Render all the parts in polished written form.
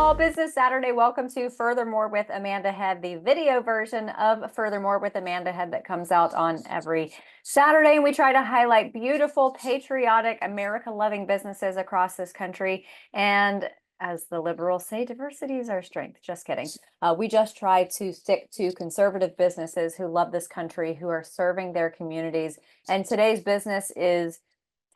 Small Business Saturday. Welcome to Furthermore with Amanda Head, the video version of Furthermore with Amanda Head that comes out on every Saturday. And we try to highlight beautiful, patriotic, America-loving businesses across this country. And as the liberals say, diversity is our strength. Just kidding. We just try to stick to conservative businesses who love this country, who are serving their communities. And today's business is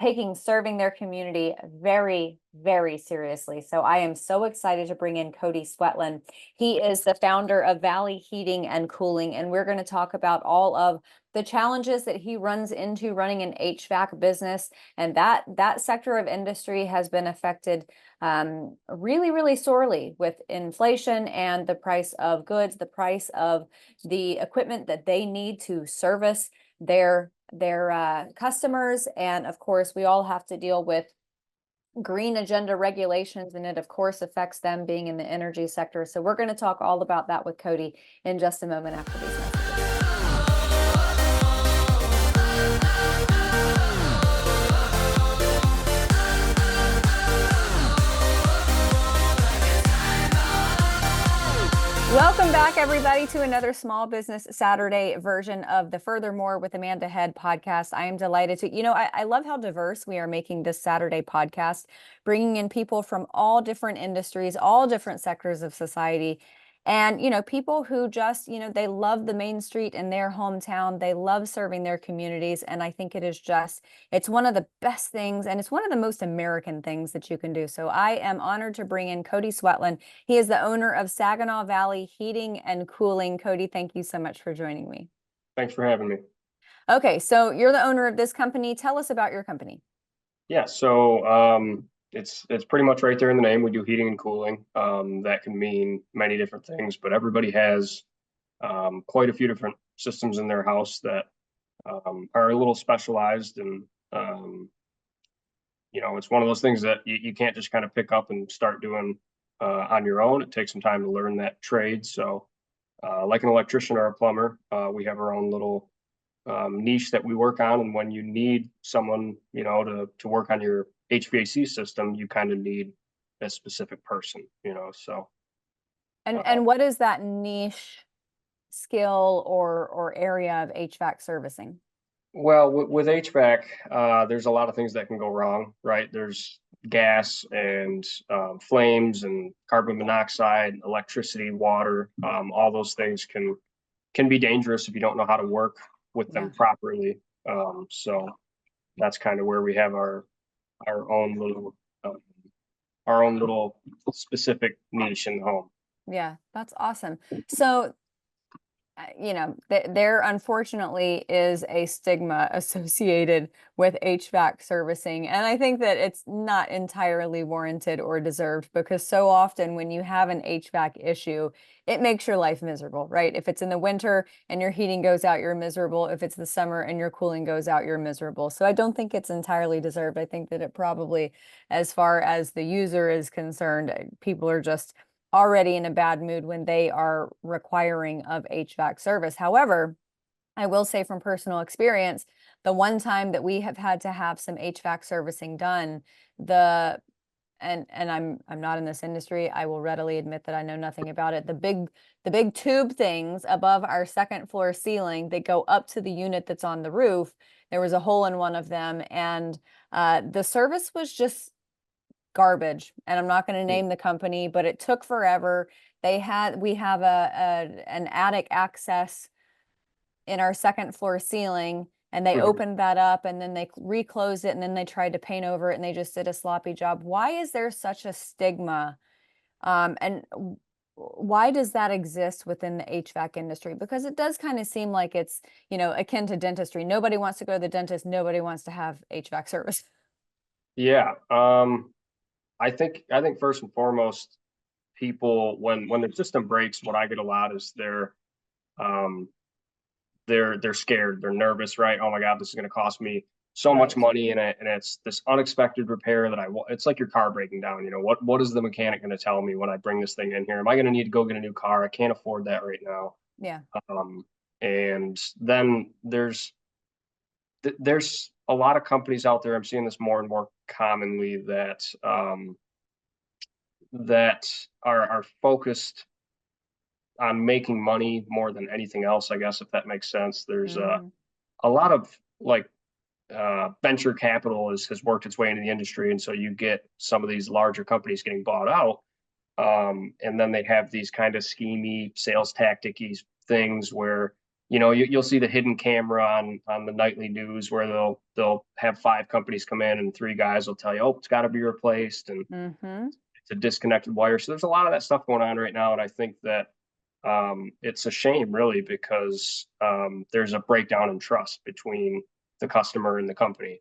taking serving their community very, very seriously. So I am so excited to bring in Cody Sweatland. He is the founder of Valley Heating and Cooling, and we're going to talk about all of the challenges that he runs into running an HVAC business. And that sector of industry has been affected really, really sorely with inflation and the price of goods, the price of the equipment that they need to service their customers. And of course, we all have to deal with green agenda regulations, and it of course affects them being in the energy sector. So we're going to talk all about that with Cody in just a moment after these messages. Welcome back, everybody, to another Small Business Saturday version of the Furthermore with Amanda Head podcast. I am delighted to, I love how diverse we are making this Saturday podcast, bringing in people from all different industries, all different sectors of society. And, people who just, they love the main street in their hometown. They love serving their communities. And I think it's one of the best things, and it's one of the most American things that you can do. So I am honored to bring in Cody Sweatland. He is the owner of Saginaw Valley Heating and Cooling. Cody, thank you so much for joining me. Thanks for having me. Okay, so you're the owner of this company. Tell us about your company. Yeah, so it's pretty much right there in the name. We do heating and cooling. That can mean many different things, but everybody has quite a few different systems in their house that are a little specialized, and it's one of those things that you can't just kind of pick up and start doing on your own. It takes some time to learn that trade. So like an electrician or a plumber, we have our own little niche that we work on. And when you need someone, to work on your HVAC system, you kind of need a specific person, so. And what is that niche skill or area of HVAC servicing? Well, with HVAC, there's a lot of things that can go wrong, right? There's gas and flames and carbon monoxide, electricity, water. All those things can be dangerous if you don't know how to work with them properly. So that's kind of where we have our own little specific niche in the home. Yeah, that's awesome. So there unfortunately is a stigma associated with HVAC servicing. And I think that it's not entirely warranted or deserved, because so often when you have an HVAC issue, it makes your life miserable, right? If it's in the winter and your heating goes out, you're miserable. If it's the summer and your cooling goes out, you're miserable. So I don't think it's entirely deserved. I think that it probably, as far as the user is concerned, people are just already in a bad mood when they are requiring of HVAC service. However, I will say from personal experience, the one time that we have had to have some HVAC servicing done, and I'm not in this industry, I will readily admit that I know nothing about it. The big tube things above our second floor ceiling that go up to the unit that's on the roof, there was a hole in one of them, and the service was just garbage. And I'm not going to name the company, but it took forever. We have an attic access in our second floor ceiling, and they opened that up, and then they reclosed it, and then they tried to paint over it, and they just did a sloppy job. Why is there such a stigma? And why does that exist within the HVAC industry? Because it does kind of seem like it's, akin to dentistry. Nobody wants to go to the dentist. Nobody wants to have HVAC service. Yeah. I think first and foremost, people, when their system breaks, what I get a lot is they're scared, they're nervous, right? Oh my God, this is going to cost me so much money, and it's this unexpected repair that it's like your car breaking down. What is the mechanic going to tell me when I bring this thing in here? Am I going to need to go get a new car? I can't afford that right now. Yeah. And then there's a lot of companies out there. I'm seeing this more and more commonly, that that are focused on making money more than anything else, I guess, if that makes sense. There's Hmm. a lot of like venture capital has worked its way into the industry, and so you get some of these larger companies getting bought out, and then they have these kind of schemy sales tacticy things where you'll see the hidden camera on the nightly news where they'll have five companies come in and three guys will tell you, oh, it's got to be replaced, and Hmm. it's a disconnected wire. So there's a lot of that stuff going on right now, and I think that it's a shame, really, because there's a breakdown in trust between the customer and the company.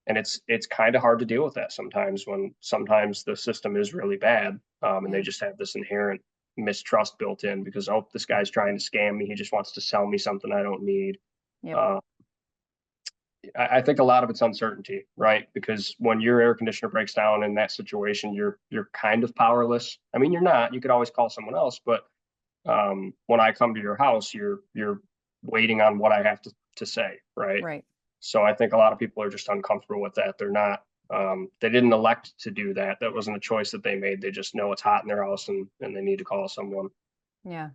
And it's kind of hard to deal with that sometimes when sometimes the system is really bad, and they Yeah. just have this inherent mistrust built in because, oh, this guy's trying to scam me. He just wants to sell me something I don't need. Yep. Uh, I think a lot of it's uncertainty, right? Because when your air conditioner breaks down in that situation, you're kind of powerless. I mean, you're not. You could always call someone else, but when I come to your house, you're waiting on what I have to say, right? Right. So I think a lot of people are just uncomfortable with that. They're not. They didn't elect to do that. That wasn't a choice that they made. They just know it's hot in their house and they need to call someone. Yeah.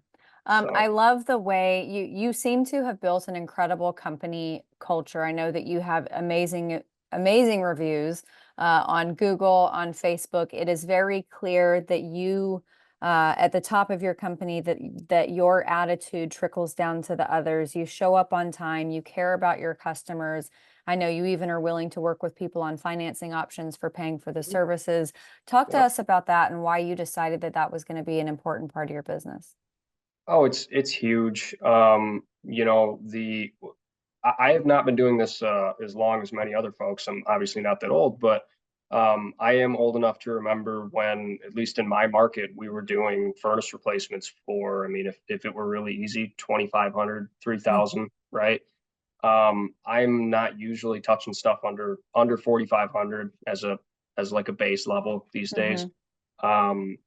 I So love the way you seem to have built an incredible company culture. I know that you have amazing reviews on Google, on Facebook. It is very clear that you at the top of your company that your attitude trickles down to the others. You show up on time, you care about your customers. I know you even are willing to work with people on financing options for paying for the services. Talk to yeah. us about that and why you decided that that was going to be an important part of your business. Oh, it's huge. I have not been doing this as long as many other folks. I'm obviously not that old, but I am old enough to remember when, at least in my market, we were doing furnace replacements for, I mean, if it were really easy, 2,500, 3,000, right? I'm not usually touching stuff under 4,500 as like a base level these days. Mm-hmm. Um,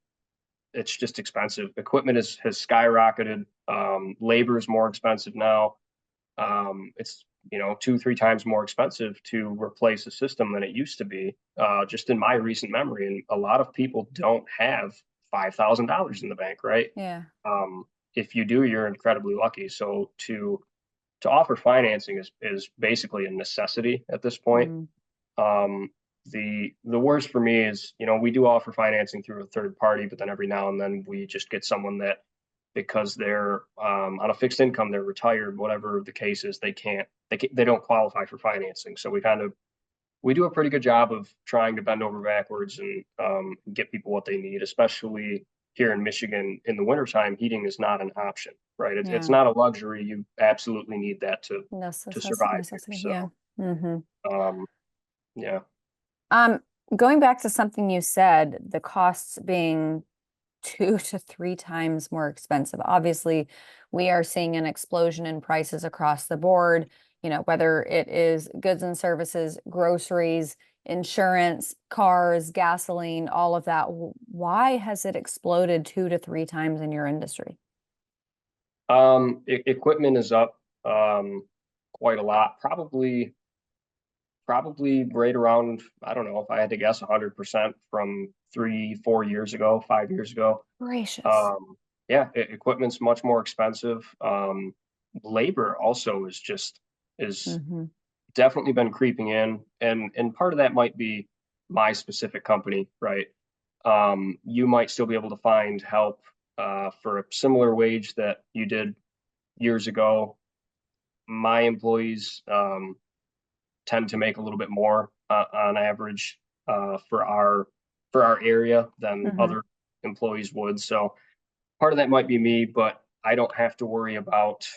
it's just expensive. Equipment has skyrocketed. Labor is more expensive now. It's 2, 3 times more expensive to replace a system than it used to be. Just in my recent memory, and a lot of people don't have $5,000 in the bank, right? Yeah. Um, if you do, you're incredibly lucky. So to offer financing is basically a necessity at this point. Mm. Um, the worst for me is, we do offer financing through a third party, but then every now and then we just get someone that because they're on a fixed income, they're retired, whatever the case is, they don't qualify for financing. So we do a pretty good job of trying to bend over backwards and get people what they need, especially here in Michigan in the wintertime. Heating is not an option, right? It's Yeah. not a luxury. You absolutely need that to Necessity, survive here. necessity. Yeah. So Hmm. um, yeah. Um, Going back to something you said, the costs being 2 to 3 times more expensive. Obviously, we are seeing an explosion in prices across the board, whether it is goods and services, groceries, insurance, cars, gasoline, all of that. Why has it exploded 2 to 3 times in your industry? Equipment is up quite a lot. Probably right around, I don't know if I had to guess, 100% from 3, 4 years ago, 5 years ago. Gracious. Um, yeah, equipment's much more expensive. Labor also is Hmm. definitely been creeping in, and part of that might be my specific company, right? You might still be able to find help for a similar wage that you did years ago. My employees tend to make a little bit more on average for our area than Hmm. other employees would. So part of that might be me, but I don't have to worry about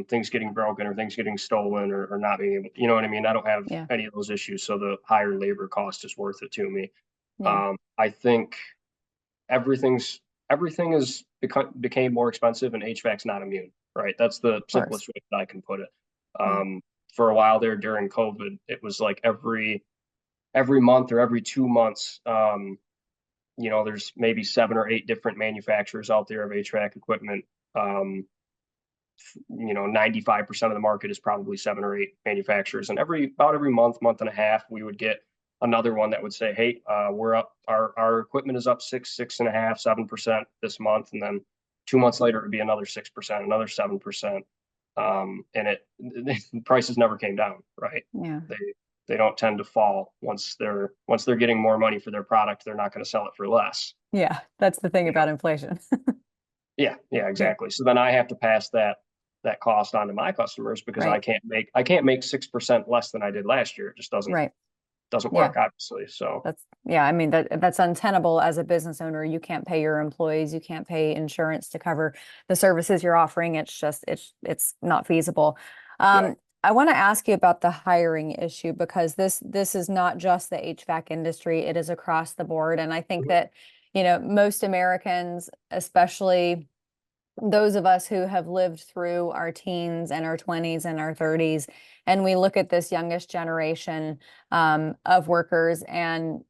things getting broken or things getting stolen or not being able, you know what I mean? I don't have Yeah. any of those issues. So the higher labor cost is worth it to me. Yeah. I think everything's everything is became more expensive and HVAC's not immune, right? That's the Of course. simplest way that I can put it. Yeah. For a while there during COVID, it was like every month or every 2 months, there's maybe 7 or 8 different manufacturers out there of HVAC equipment. 95% of the market is probably 7 or 8 manufacturers, and every month and a half, we would get another one that would say, hey, we're up, our equipment is up 6.5, 7% this month. And then 2 months later, it would be another 6%, another 7%. And prices never came down, right? Yeah. They, they don't tend to fall once they're getting more money for their product, they're not going to sell it for less. Yeah. That's the thing You know? about inflation. Yeah, Yeah. exactly. So then I have to pass that cost on to my customers because Right. I can't make 6% less than I did last year. It just Right. doesn't Yeah. work, obviously. So Yeah, I mean that's untenable as a business owner. You can't pay your employees, you can't pay insurance to cover the services you're offering. It's just it's not feasible. yeah. I want to ask you about the hiring issue because this is not just the HVAC industry, it is across the board. And I think that, most Americans, especially those of us who have lived through our teens and our 20s and our 30s, and we look at this youngest generation of workers, and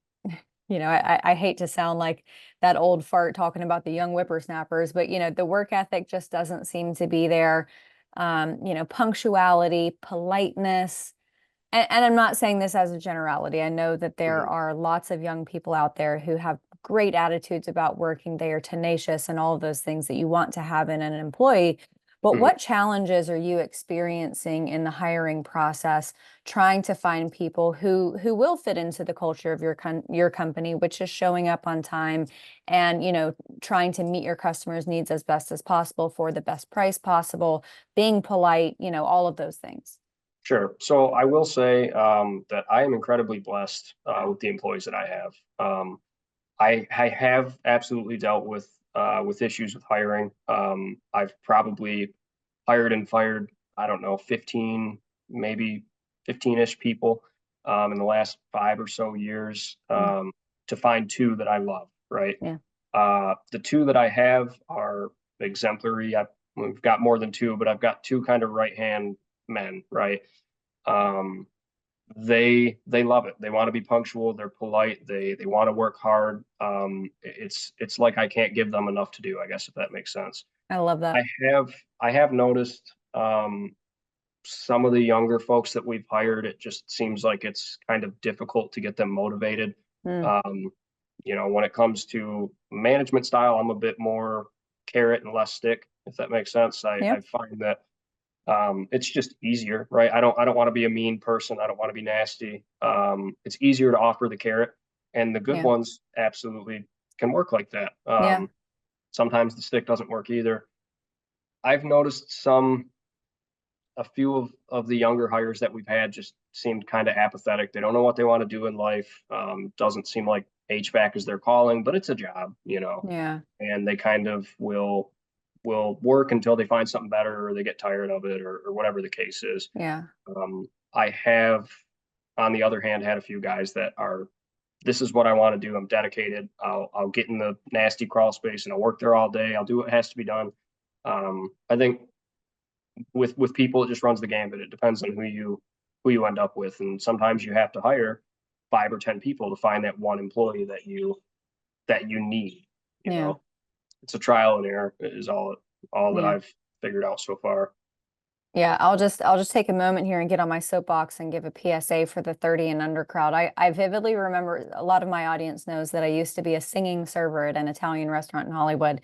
I hate to sound like that old fart talking about the young whippersnappers, but the work ethic just doesn't seem to be there. Punctuality, politeness, and I'm not saying this as a generality. I know that there Mhm. are lots of young people out there who have great attitudes about working. They are tenacious and all of those things that you want to have in an employee. But Mhm. what challenges are you experiencing in the hiring process, trying to find people who will fit into the culture of your company, which is showing up on time and, trying to meet your customers' needs as best as possible for the best price possible, being polite, all of those things. Sure. So I will say that I am incredibly blessed with the employees that I have. I have absolutely dealt with issues with hiring. I've probably hired and fired, I don't know, 15, maybe 15-ish people in the last 5 or so years Mm. to find two that I love, right? Yeah. The two that I have are exemplary. We've got more than two, but I've got two kind of right hand men, right? Um, they love it. They want to be punctual. They're polite. They want to work hard. It's like I can't give them enough to do, I guess, if that makes sense. I love I that. I have noticed some of the younger folks that we've hired, it just seems like it's kind of difficult to get them motivated. Mm. Um, when it comes to management style, I'm a bit more carrot and less stick, if that makes sense. Yep. I find that it's just easier, right? I don't want to be a mean person. I don't want to be nasty. It's easier to offer the carrot, and the good Yeah. ones absolutely can work like that. Yeah. Sometimes the stick doesn't work either. I've noticed a few of the younger hires that we've had just seemed kind of apathetic. They don't know what they want to do in life. Doesn't seem like HVAC is their calling, but it's a job, Yeah. and they kind of will work until they find something better or they get tired of it or whatever the case is. Yeah. I have, on the other hand, had a few guys that are, this is what I want to do. I'm dedicated. I'll get in the nasty crawl space and I'll work there all day. I'll do what has to be done. I think with people, it just runs the gambit. It depends on who you end up with, and sometimes you have to hire 5 or 10 people to find that one employee that you need. You Yeah. know, it's a trial and error is all that Yeah. I've figured out so far. Yeah, I'll just take a moment here and get on my soapbox and give a PSA for the 30 and under crowd. I vividly remember, a lot of my audience knows that I used to be a singing server at an Italian restaurant in Hollywood.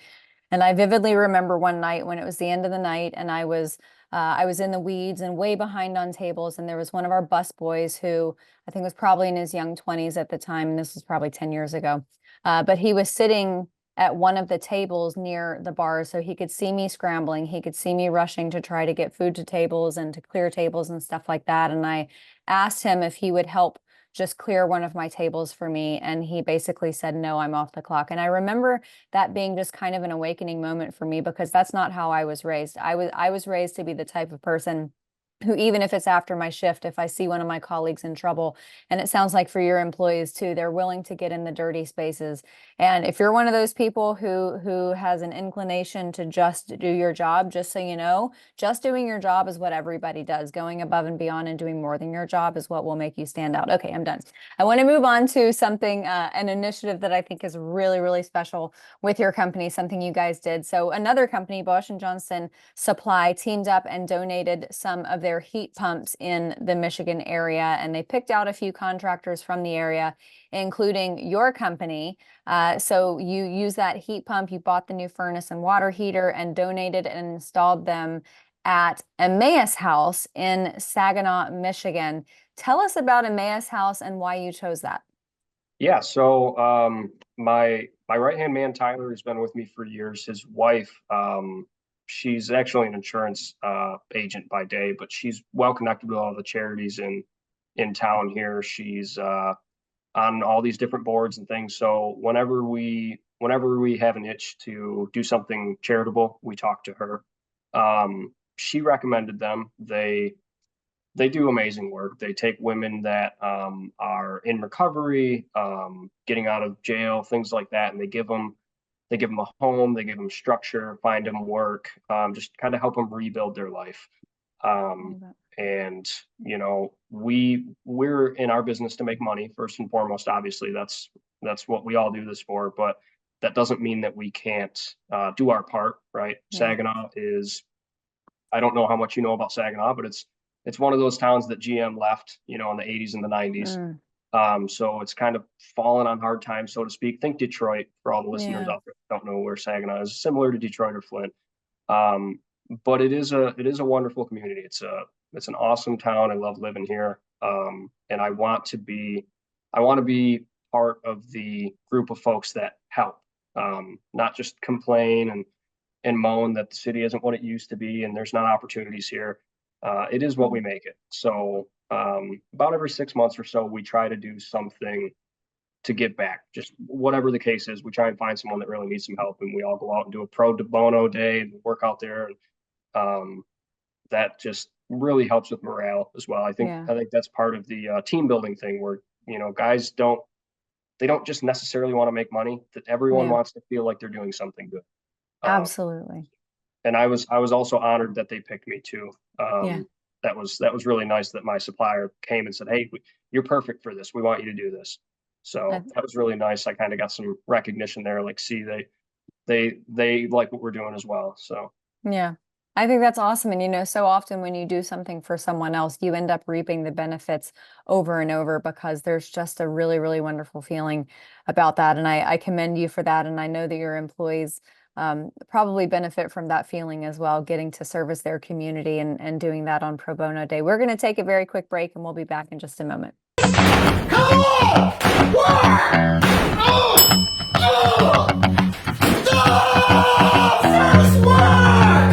And I vividly remember one night when it was the end of the night and I was in the weeds and way behind on tables, and there was one of our bus boys who I think was probably in his young 20s at the time, and this was probably 10 years ago. But he was sitting at one of the tables near the bar, so he could see me scrambling. He could see me rushing to try to get food to tables and to clear tables and stuff like that. And I asked him if he would help just clear one of my tables for me. And he basically said, no, I'm off the clock. And I remember that being just kind of an awakening moment for me because that's not how I was raised. I was raised to be the type of person who, even if it's after my shift, if I see one of my colleagues in trouble, and it sounds like for your employees too, they're willing to get in the dirty spaces. And if you're one of those people who has an inclination to just do your job, just so you know, just doing your job is what everybody does. Going above and beyond and doing more than your job is what will make you stand out. Okay, I'm done. I want to move on to something, an initiative that I think is really, really special with your company, something you guys did. So another company, Bosch and Johnson Supply, teamed up and donated some of their their heat pumps in the Michigan area, and they picked out a few contractors from the area, including your company. So you use that heat pump, you bought the new furnace and water heater and donated and installed them at Emmaus House in Saginaw, Michigan. Tell us about Emmaus House and why you chose that. Yeah, so my right-hand man Tyler has been with me for years. His wife, she's actually an insurance agent by day, but she's well connected with all the charities in town here. She's on all these different boards and things. So whenever we have an itch to do something charitable, we talk to her. She recommended them. They do amazing work. They take women that are in recovery, getting out of jail, things like that, and they give them a home, they give them structure, find them work, just kind of help them rebuild their life. And we're in our business to make money first and foremost. Obviously, that's what we all do this for. But that doesn't mean that we can't do our part, right? Yeah. Saginaw is, I don't know how much you know about Saginaw, but it's one of those towns that GM left, in the 80s and the 90s. So it's kind of fallen on hard times, so to speak. Think Detroit for all the listeners out there who don't know where Saginaw is, similar to Detroit or Flint. But it is a wonderful community. It's an awesome town. I love living here. And I want to be part of the group of folks that help, not just complain and moan that the city isn't what it used to be and there's not opportunities here. It is what we make it. So about every 6 months or so, we try to do something to give back. Just whatever the case is, we try and find someone that really needs some help, and we all go out and do a pro bono day and work out there. And that just really helps with morale as well. I think that's part of the team building thing where guys don't just necessarily want to make money. That everyone wants to feel like they're doing something good. Absolutely. And I was also honored that they picked me too. That was really nice that my supplier came and said, "Hey, you're perfect for this. We want you to do this." So that was really nice. I kind of got some recognition there. Like, see, they like what we're doing as well. So yeah, I think that's awesome. And so often when you do something for someone else, you end up reaping the benefits over and over because there's just a really, really wonderful feeling about that. And I commend you for that. And I know that your employees probably benefit from that feeling as well, getting to service their community and doing that on Pro Bono Day. We're going to take a very quick break and we'll be back in just a moment. Come on! First work!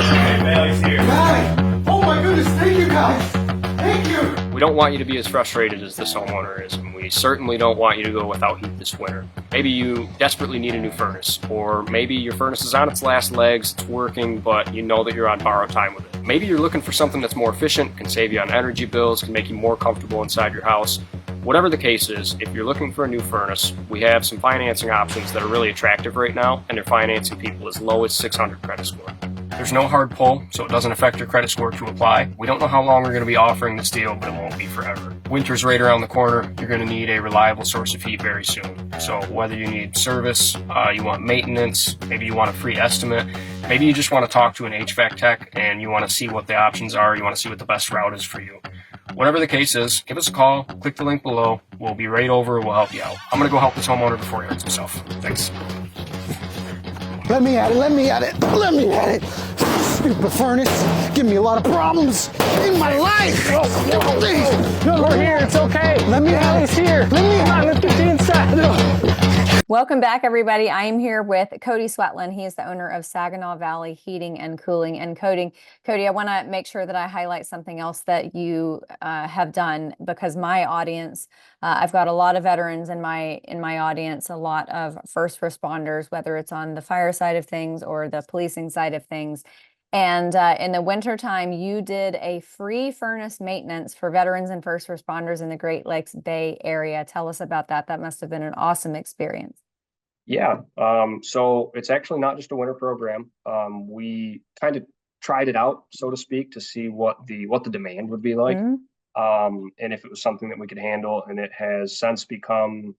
Hey, Bailey's here. Guys! Oh my goodness, thank you guys! Thank you! we don't want you to be as frustrated as this homeowner is, and we certainly don't want you to go without heat this winter. Maybe you desperately need a new furnace, or maybe your furnace is on its last legs, it's working, but you know that you're on borrowed time with it. Maybe you're looking for something that's more efficient, can save you on energy bills, can make you more comfortable inside your house. Whatever the case is, if you're looking for a new furnace, we have some financing options that are really attractive right now, and they're financing people as low as 600 credit score. There's no hard pull, so it doesn't affect your credit score to apply. We don't know how long we're going to be offering this deal, but it won't be forever. Winter's right around the corner. You're going to need a reliable source of heat very soon. So whether you need service, you want maintenance, maybe you want a free estimate, maybe you just want to talk to an HVAC tech and you want to see what the options are, you want to see what the best route is for you. Whatever the case is, give us a call, click the link below. We'll be right over, we'll help you out. I'm going to go help this homeowner before he hurts himself. Thanks. Let me at it. Stupid furnace. Give me a lot of problems in my life. We're here. It's okay. Let me at it. Here. Let's get you inside. Welcome back, everybody. I am here with Cody Sweatland. He is the owner of Saginaw Valley Heating and Cooling and Coating. Cody, I want to make sure that I highlight something else that you have done, because my audience, I've got a lot of veterans in my audience, a lot of first responders, whether it's on the fire side of things or the policing side of things. And in the wintertime, you did a free furnace maintenance for veterans and first responders in the Great Lakes Bay Area. Tell us about that. That must have been an awesome experience. Yeah. So it's actually not just a winter program. We kind of tried it out, so to speak, to see what the demand would be like. And if it was something that we could handle. And it has since become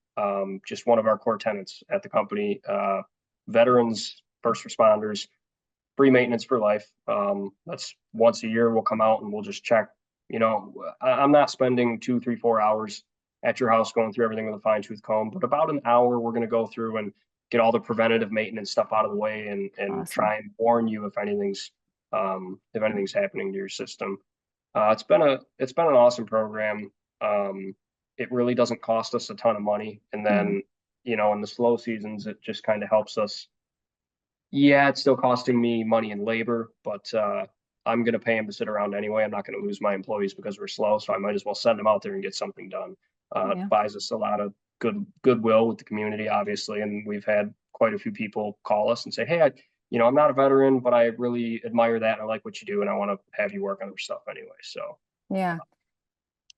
just one of our core tenets at the company. Veterans, first responders, free maintenance for life. That's once a year we'll come out and we'll just check. You know, I'm not spending 2, 3, 4 hours at your house going through everything with a fine tooth comb, but about an hour we're going to go through and get all the preventative maintenance stuff out of the way and Awesome. try and warn you if anything's happening to your system. It's been an awesome program. It really doesn't cost us a ton of money, and then you know, in the slow seasons, it just kind of helps us. Yeah, it's still costing me money and labor, but I'm going to pay them to sit around anyway. I'm not going to lose my employees because we're slow, so I might as well send them out there and get something done. Yeah. It buys us a lot of goodwill with the community, obviously, and we've had quite a few people call us and say, "Hey, you know, I'm not a veteran, but I really admire that. And I like what you do, and I want to have you work on your stuff anyway." So Yeah.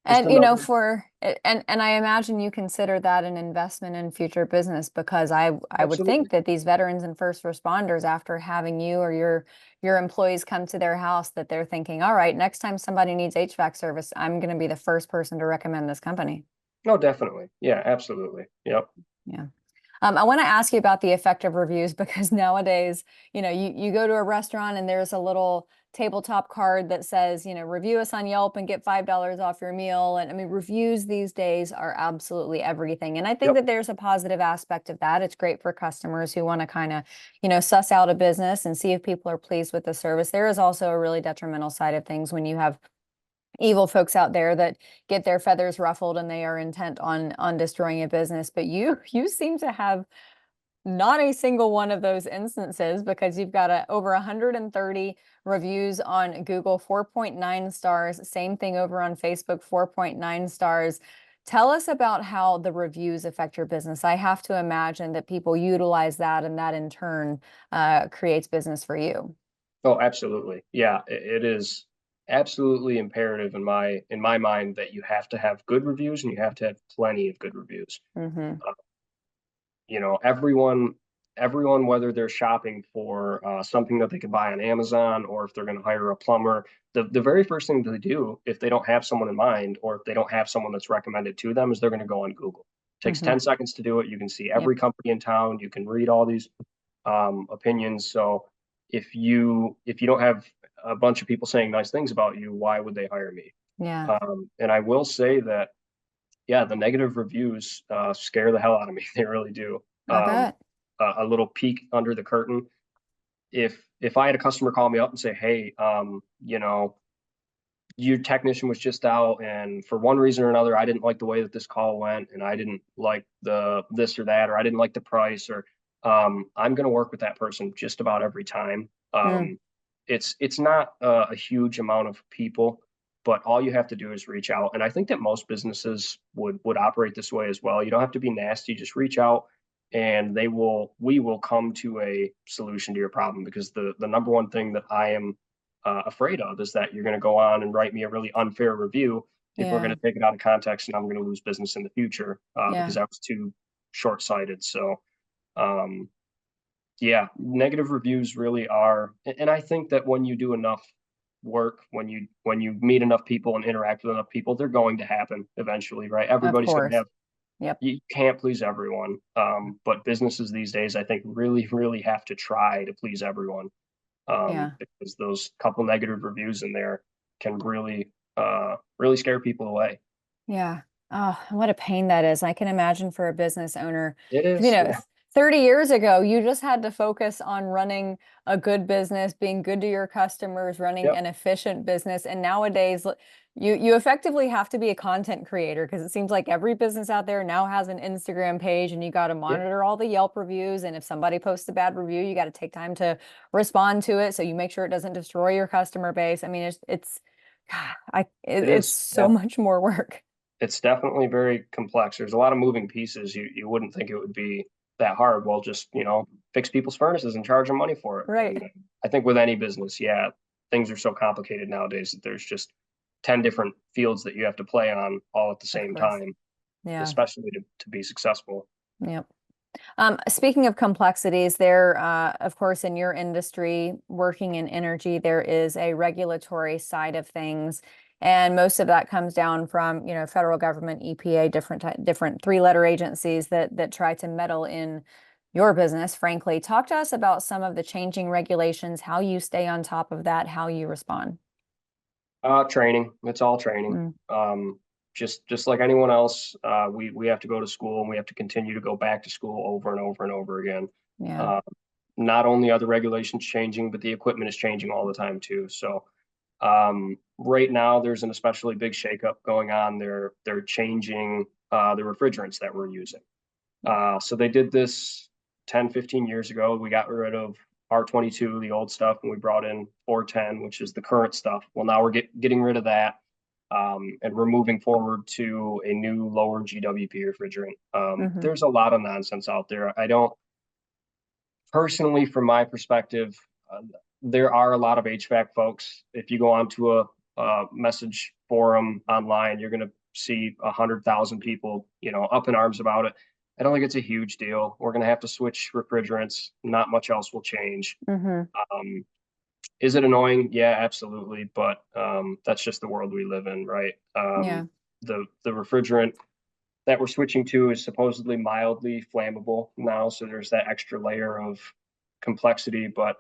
just And you know, another, and I imagine you consider that an investment in future business, because I would absolutely. think that these veterans and first responders, after having you or your employees come to their house, that they're thinking, all right, next time somebody needs HVAC service, I'm going to be the first person to recommend this company. No, definitely. Yeah, absolutely. Yep. Yeah. I want to ask you about the effective reviews, because nowadays, you know, you go to a restaurant and there's a little tabletop card that says, you know, review us on Yelp and get $5 off your meal. And I mean, reviews these days are absolutely everything. And I think Yep. that there's a positive aspect of that. It's great for customers who want to kind of, you know, suss out a business and see if people are pleased with the service. There is also a really detrimental side of things when you have evil folks out there that get their feathers ruffled and they are intent on destroying a business. But you seem to have not a single one of those instances, because you've got over 130 reviews on Google, 4.9 stars. Same thing over on Facebook, 4.9 stars. Tell us about how the reviews affect your business. I have to imagine that people utilize that, and that in turn creates business for you. Oh, absolutely. Yeah, it is absolutely imperative in my mind that you have to have good reviews and you have to have plenty of good reviews. Mm-hmm. You know, everyone, whether they're shopping for something that they could buy on Amazon or if they're going to hire a plumber, the very first thing they do, if they don't have someone in mind or if they don't have someone that's recommended to them, is they're going to go on Google. It takes Mm-hmm. 10 seconds to do it. You can see Yep. every company in town. You can read all these opinions. So if you don't have a bunch of people saying nice things about you, why would they hire me? Yeah. And I will say that, yeah, the negative reviews scare the hell out of me. They really do. I Um, bet. a little peek under the curtain. If I had a customer call me up and say, "Hey, you know, your technician was just out, and for one reason or another, I didn't like the way that this call went, and I didn't like the this or that, or I didn't like the price," or I'm going to work with that person just about every time. Mm. It's not a huge amount of people, but all you have to do is reach out. And I think that most businesses would operate this way as well. You don't have to be nasty, just reach out and we will come to a solution to your problem, because the number one thing that I am afraid of is that you're going to go on and write me a really unfair review. People are going Yeah. to take it out of context and I'm going to lose business in the future Yeah. because I was too short-sighted. So um, yeah, negative reviews really are, and I think that when you do enough work, when you meet enough people and interact with enough people, they're going to happen eventually, right? Of Everybody's going to course. have, Yep. you can't please everyone. But businesses these days, I think, really have to try to please everyone. Yeah. Because those couple negative reviews in there can really scare people away. Yeah. Oh, what a pain that is. I can imagine for a business owner, It you is, know, yeah. 30 years ago, you just had to focus on running a good business, being good to your customers, running Yep. an efficient business. And nowadays, you effectively have to be a content creator, because it seems like every business out there now has an Instagram page, and you got to Yeah. monitor all the Yelp reviews. And if somebody posts a bad review, you got to take time to respond to it, so you make sure it doesn't destroy your customer base. I mean, It it's is. so Yeah. much more work. It's definitely very complex. There's a lot of moving pieces. You wouldn't think it would be that hard. Well, just, you know, fix people's furnaces and charge them money for it. And Right. I think with any business, yeah, things are so complicated nowadays that there's just 10 different fields that you have to play on all at the Of same course. time, Yeah. especially to be successful. Yep. Speaking of complexities, there, of course, in your industry, working in energy, there is a regulatory side of things, and most of that comes down from, you know, federal government, EPA, different three-letter agencies that try to meddle in your business, frankly. Talk to us about some of the changing regulations, how you stay on top of that, how you respond. Training. It's all training. Mm. Just like anyone else, we have to go to school and we have to continue to go back to school over and over and over again. Yeah. Not only are the regulations changing, but the equipment is changing all the time too. So right now there's an especially big shakeup going on. They're changing the refrigerants that we're using. So they did this 10, 15 years ago. We got rid of R22, the old stuff, and we brought in 410, which is the current stuff. Well, now we're getting rid of that. And we're moving forward to a new lower GWP refrigerant. There's a lot of nonsense out there. I don't personally, from my perspective, there are a lot of HVAC folks. If you go onto a message forum online, you're going to see 100,000 people, up in arms about it. I don't think it's a huge deal. We're going to have to switch refrigerants. Not much else will change. Is it annoying? Yeah, absolutely. But that's just the world we live in, right? Yeah. The refrigerant that we're switching to is supposedly mildly flammable now. So there's that extra layer of complexity. But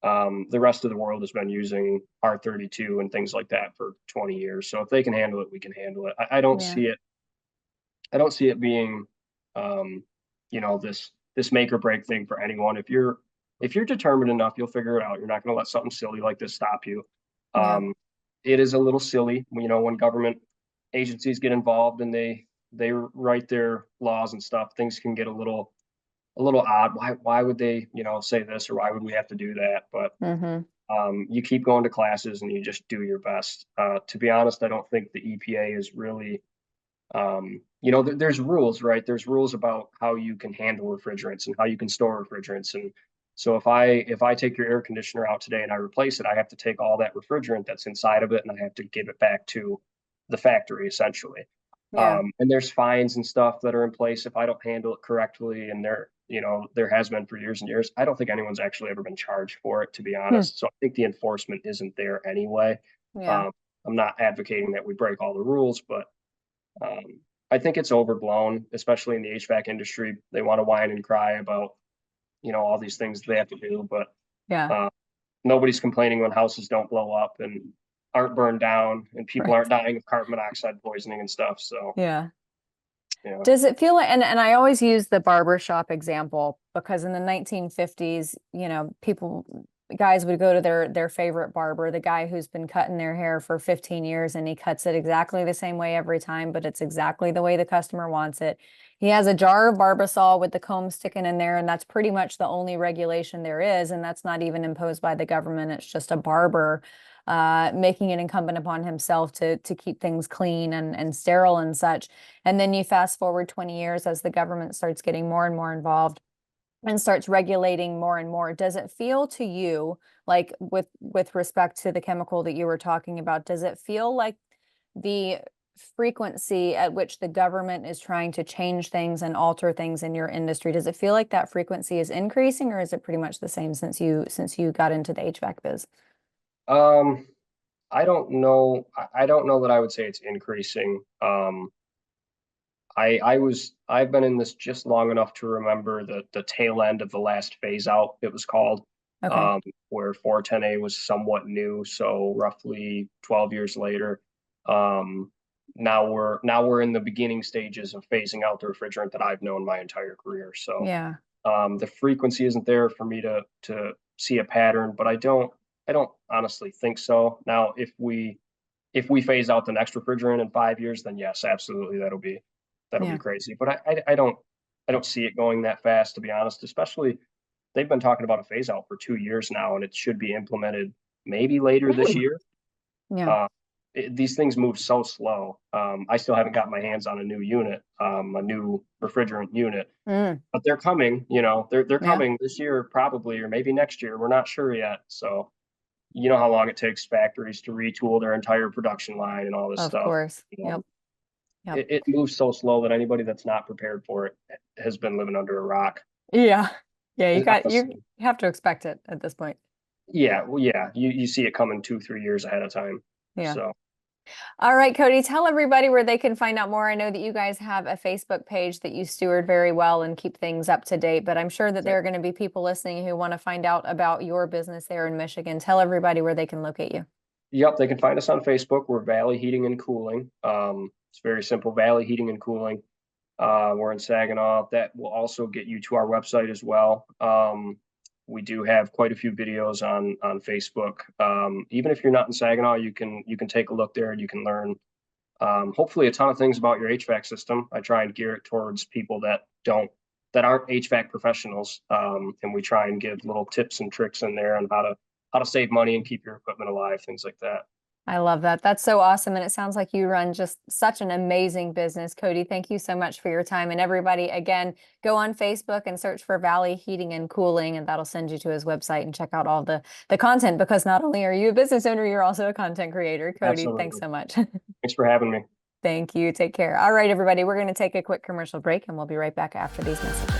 the rest of the world has been using R32 and things like that for 20 years. So if they can handle it, we can handle it. I don't see it. I don't see it being, this make or break thing for anyone. If you're determined enough, you'll figure it out. You're not going to let something silly like this stop you. It is a little silly, when government agencies get involved and they write their laws and stuff, things can get a little odd. Why would they, say this, or why would we have to do that? But you keep going to classes and you just do your best. To be honest, I don't think the EPA is really, there's rules, right? There's rules about how you can handle refrigerants and how you can store refrigerants. And so if I take your air conditioner out today and I replace it, I have to take all that refrigerant that's inside of it and I have to give it back to the factory essentially. And there's fines and stuff that are in place if I don't handle it correctly. And there has been for years and years. I don't think anyone's actually ever been charged for it, to be honest. So I think the enforcement isn't there anyway. I'm not advocating that we break all the rules, but I think it's overblown, especially in the HVAC industry. They want to whine and cry about, all these things they have to do, but nobody's complaining when houses don't blow up and aren't burned down and people aren't dying of carbon monoxide poisoning and stuff. So does it feel like, and I always use the barber shop example because in the 1950s, guys would go to their favorite barber, the guy who's been cutting their hair for 15 years and he cuts it exactly the same way every time, but it's exactly the way the customer wants it. He has a jar of Barbasol with the comb sticking in there, and that's pretty much the only regulation there is, and that's not even imposed by the government. It's just a barber making it incumbent upon himself to keep things clean and sterile and such. And then you fast forward 20 years as the government starts getting more and more involved and starts regulating more and more. Does it feel to you like with respect to the chemical that you were talking about, does it feel like the frequency at which the government is trying to change things and alter things in your industry, does it feel like that frequency is increasing, or is it pretty much the same since you got into the HVAC biz? I don't know. I don't know that I would say it's increasing. I've been in this just long enough to remember the tail end of the last phase out, it was called, where 410A was somewhat new. So roughly 12 years later, now we're in the beginning stages of phasing out the refrigerant that I've known my entire career. So the frequency isn't there for me to see a pattern, but I don't honestly think so. Now, if we phase out the next refrigerant in 5 years, then yes, absolutely, that'll be crazy. But I don't see it going that fast, to be honest. Especially, they've been talking about a phase out for 2 years now, and it should be implemented maybe later this year. These things move so slow. I still haven't got my hands on a new unit, a new refrigerant unit, but they're coming. They're coming this year probably, or maybe next year. We're not sure yet. So you know how long it takes factories to retool their entire production line and all this stuff. Of course. It moves so slow that anybody that's not prepared for it has been living under a rock. You have to expect it at this point. You see it coming 2-3 years ahead of time. So All right, Cody, tell everybody where they can find out more. I know that you guys have a Facebook page that you steward very well and keep things up to date, but I'm sure that there are going to be people listening who want to find out about your business there in Michigan. Tell everybody where they can locate you. Yep, they can find us on Facebook. We're Valley Heating and Cooling. It's very simple, Valley Heating and Cooling. We're in Saginaw. That will also get you to our website as well. We do have quite a few videos on Facebook. Even if you're not in Saginaw, you can take a look there and you can learn hopefully a ton of things about your HVAC system. I try and gear it towards people that aren't HVAC professionals, and we try and give little tips and tricks in there on how to save money and keep your equipment alive, things like that. I love that. That's so awesome. And it sounds like you run just such an amazing business. Cody, thank you so much for your time. And everybody, again, go on Facebook and search for Valley Heating and Cooling, and that'll send you to his website and check out all the content, because not only are you a business owner, you're also a content creator. Cody, Absolutely. thanks so much. Thanks for having me. Thank you. Take care. All right, everybody, we're going to take a quick commercial break and we'll be right back after these messages.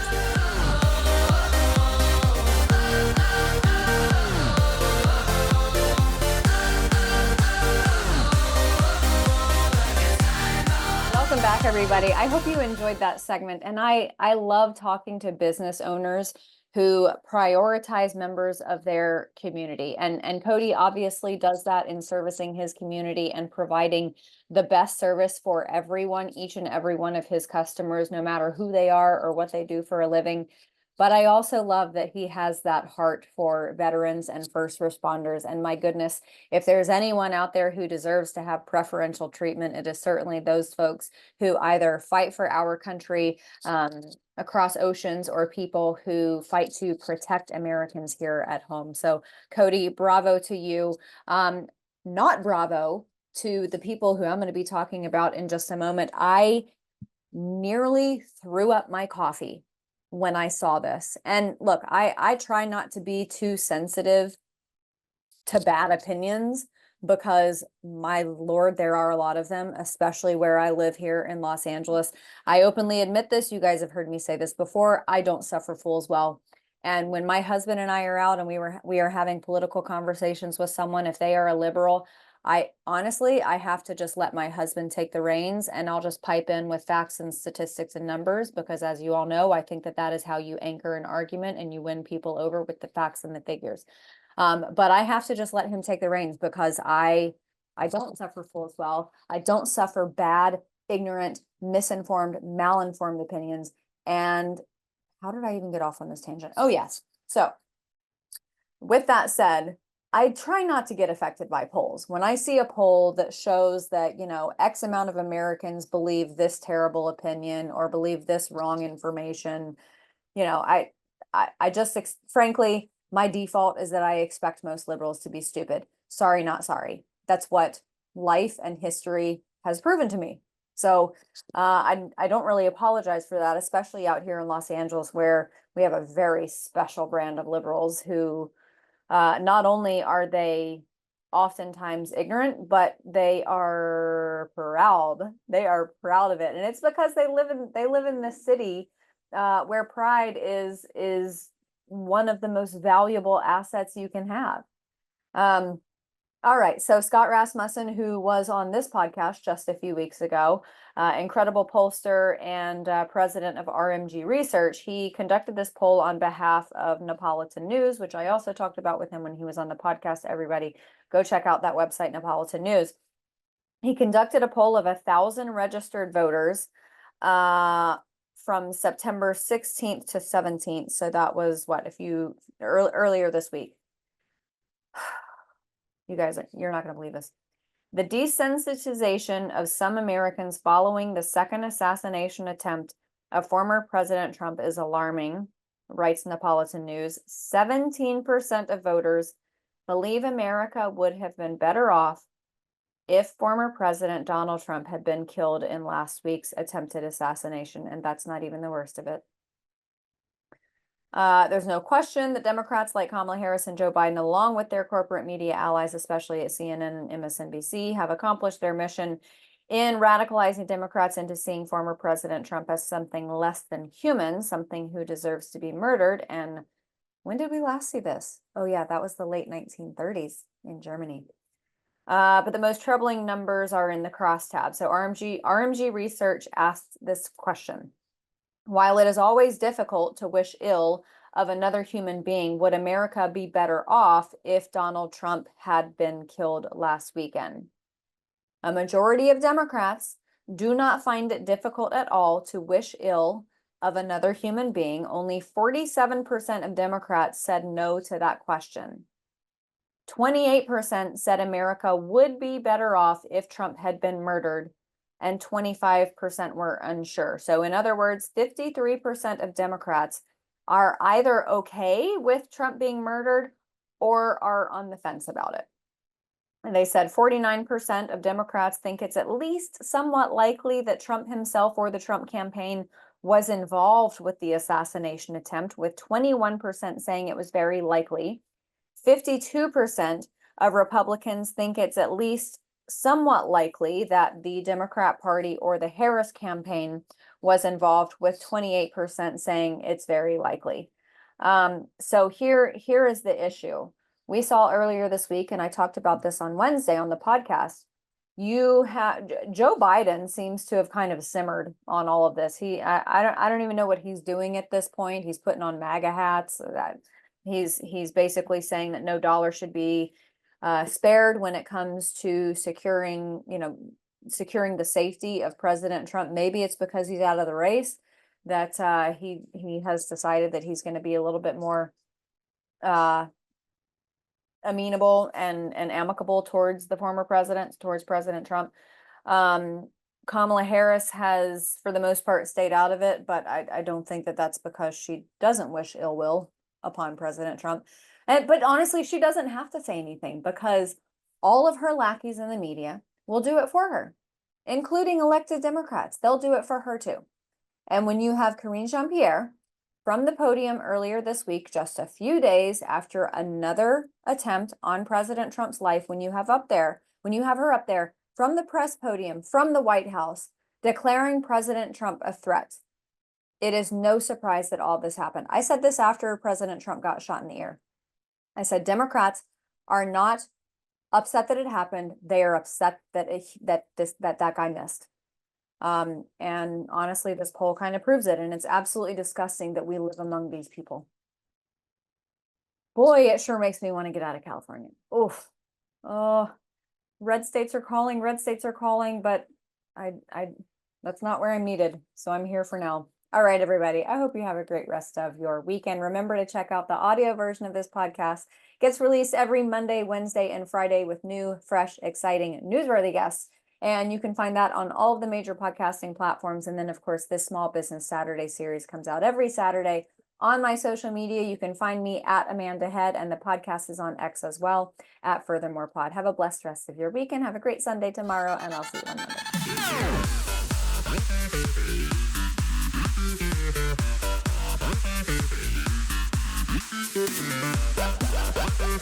Welcome back, everybody. I hope you enjoyed that segment. And I love talking to business owners who prioritize members of their community. And Cody obviously does that in servicing his community and providing the best service for everyone, each and every one of his customers, no matter who they are or what they do for a living. But I also love that he has that heart for veterans and first responders. And my goodness, if there's anyone out there who deserves to have preferential treatment, it is certainly those folks who either fight for our country across oceans, or people who fight to protect Americans here at home. So Cody, bravo to you. Not bravo to the people who I'm going to be talking about in just a moment. I nearly threw up my coffee when I saw this. And look, I try not to be too sensitive to bad opinions, because my Lord, there are a lot of them, especially where I live here in Los Angeles. I openly admit this. You guys have heard me say this before. I don't suffer fools well. And when my husband and I are out and we are having political conversations with someone, if they are a liberal, I honestly have to just let my husband take the reins, and I'll just pipe in with facts and statistics and numbers, because as you all know, I think that is how you anchor an argument and you win people over, with the facts and the figures. But I have to just let him take the reins, because I don't suffer fools well. I don't suffer bad, ignorant, misinformed, malinformed opinions. And how did I even get off on this tangent? Oh, yes. So with that said, I try not to get affected by polls. When I see a poll that shows that, X amount of Americans believe this terrible opinion or believe this wrong information, I just, frankly, my default is that I expect most liberals to be stupid. Sorry, not sorry. That's what life and history has proven to me. So I don't really apologize for that, especially out here in Los Angeles, where we have a very special brand of liberals who not only are they oftentimes ignorant, but they are proud. They are proud of it. And it's because they live in this city where pride is one of the most valuable assets you can have. All right, so Scott Rasmussen, who was on this podcast just a few weeks ago, incredible pollster and president of RMG Research, he conducted this poll on behalf of Neapolitan News, which I also talked about with him when he was on the podcast. Everybody go check out that website, Neapolitan News. He conducted a poll of 1,000 registered voters from September 16th to 17th. So that was earlier this week. You guys, you're not going to believe this. The desensitization of some Americans following the second assassination attempt of former President Trump is alarming, writes Neapolitan News. 17% of voters believe America would have been better off if former President Donald Trump had been killed in last week's attempted assassination. And that's not even the worst of it. There's no question that Democrats like Kamala Harris and Joe Biden, along with their corporate media allies, especially at CNN and MSNBC, have accomplished their mission in radicalizing Democrats into seeing former President Trump as something less than human, something who deserves to be murdered. And when did we last see this? Oh yeah, that was the late 1930s in Germany. But the most troubling numbers are in the crosstab. So RMG Research asked this question. While it is always difficult to wish ill of another human being, would America be better off if Donald Trump had been killed last weekend? A majority of Democrats do not find it difficult at all to wish ill of another human being. Only 47% of Democrats said no to that question. 28% said America would be better off if Trump had been murdered, and 25% were unsure. So in other words, 53% of Democrats are either okay with Trump being murdered or are on the fence about it. And they said 49% of Democrats think it's at least somewhat likely that Trump himself or the Trump campaign was involved with the assassination attempt, with 21% saying it was very likely. 52% of Republicans think it's at least somewhat likely that the Democrat Party or the Harris campaign was involved, with 28% saying it's very likely. So here is the issue. We saw earlier this week, and I talked about this on Wednesday on the podcast, Joe Biden seems to have kind of simmered on all of this. I don't even know what he's doing at this point. He's putting on MAGA hats. That he's basically saying that no dollar should be spared when it comes to securing the safety of President Trump. Maybe it's because he's out of the race that he has decided that he's going to be a little bit more amenable and amicable towards the former president, towards President Trump. Kamala Harris has, for the most part, stayed out of it, but I don't think that that's because she doesn't wish ill will upon President Trump. But honestly, she doesn't have to say anything, because all of her lackeys in the media will do it for her, including elected Democrats. They'll do it for her too. And when you have Karine Jean-Pierre from the podium earlier this week, just a few days after another attempt on President Trump's life, when you have her up there from the press podium, from the White House, declaring President Trump a threat, it is no surprise that all this happened. I said this after President Trump got shot in the ear. I said Democrats are not upset that it happened. They are upset that that guy missed. And honestly, this poll kind of proves it. And it's absolutely disgusting that we live among these people. Boy, it sure makes me want to get out of California. Oof. Oh, red states are calling, but that's not where I'm needed. So I'm here for now. All right, everybody. I hope you have a great rest of your weekend. Remember to check out the audio version of this podcast. It gets released every Monday, Wednesday, and Friday with new, fresh, exciting, newsworthy guests. And you can find that on all of the major podcasting platforms. And then, of course, this Small Business Saturday series comes out every Saturday on my social media. You can find me at Amanda Head, and the podcast is on X as well at Furthermore Pod. Have a blessed rest of your weekend. Have a great Sunday tomorrow, and I'll see you on Monday.